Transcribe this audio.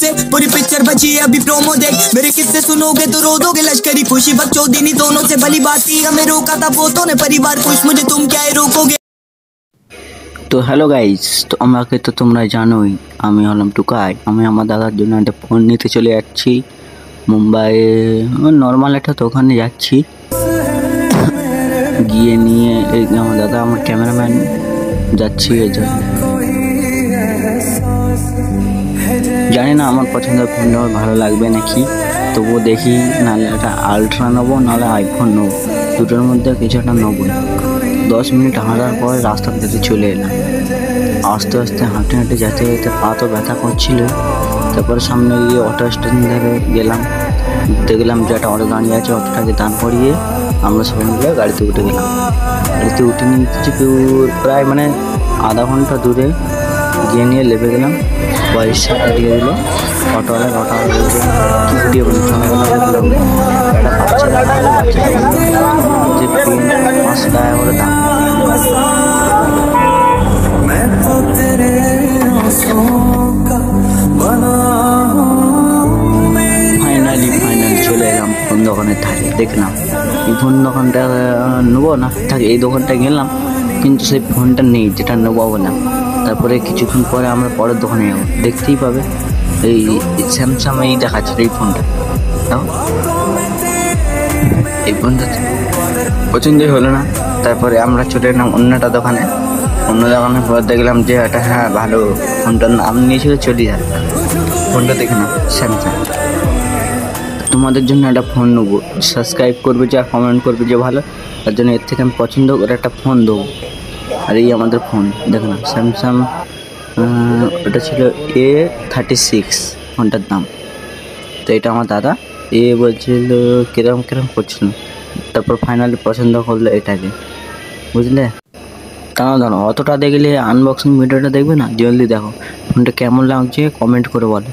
से पूरी पिक्चर बची है अभी प्रोमो देख, मेरे किस्से सुनोगे तो रो दोगे। लश्करी खुशी बकचोदी दोनों से भली बात ही, हमें रोका था पोतों ने परिवार खुश, मुझे तुम क्या ही रोकोगे। তো হ্যালো গাইস, তো আমাকে তো তোমরা জানোই আমি হলাম টুকাই। আমি আমার দাদার জন্য একটা ফোন নিতে চলে যাচ্ছি মুম্বাই, নর্মাল একটা দোকানে যাচ্ছি। গিয়ে নিয়ে আমার দাদা আমার ক্যামেরাম্যান যাচ্ছি এই জন্য। জানি না আমার পছন্দের ফোনটা আমার ভালো লাগবে নাকি, তবুও দেখি, নাহলে একটা আলট্রা নেবো, নাহলে আইফোন নেবো, দুটোর মধ্যে কিছু একটা নেবো। 10 মিনিট হাঁটার পর রাস্তার দিকে চলে এলাম। আস্তে আস্তে হাঁটে হাঁটে যেতে যেতে পা তো ব্যথা করছিল। তারপরে সামনে গিয়ে অটো স্ট্যান্ড ধরে গেলাম, দেখলাম যে একটা অটো দাঁড়িয়ে আছে, অটোটাকে দাঁড় করিয়ে আমরা সবাই মিলে গাড়িতে উঠে গেলাম। গাড়িতে উঠে নিয়ে কিছু প্রায় আধা ঘন্টা দূরে গিয়ে নিয়ে লেপে গেলাম। পয়সা দিয়ে দিল অটোওয়ালা বলছে কি ভিডিও বলি একটা বাচ্চা যে পেন 500 টাকা করে দাম। ফাইনালি চলে এলাম ফোন দোকানের ধারে। দেখলাম এই ফোন দোকানটা নেবো না, থাকে এই দোকানটা গেলাম, কিন্তু সেই ফোনটা নেই যেটা নেবো বললাম। তারপরে কিছুক্ষণ পরে আমরা পরের দোকানে যাবো, দেখতেই পাবে এই স্যামসাং এই দেখাচ্ছে এই ফোনটা। এই ফোনটা পছন্দই হলো না। তারপরে আমরা চলে এলাম অন্য দোকানে পর দেখলাম যে এটা হ্যাঁ ভালো, ফোনটার নাম নিয়েছিল চলে যায়। ফোনটা দেখে নাও স্যামসাং। তোমাদের জন্য একটা ফোন নেবো, সাবস্ক্রাইব করবে যে আর কমেন্ট করবে যে ভালো, তার জন্য এর থেকে আমি পছন্দ করে একটা ফোন দেবো। আর এই আমাদের ফোন দেখো না স্যামসাং, ওটা ছিল A36 ফোনটার দাম। তো এটা আমার দাদা বলছিল কিরম করছিল, তারপর ফাইনালি পছন্দ করলো এটাকে, বুঝলে। দাঁড়াও অতটা দেখলে আনবক্সিং ভিডিওটা দেখবে না, জলদি দেখো ফোনটা কেমন লাগছে কমেন্ট করে বলো।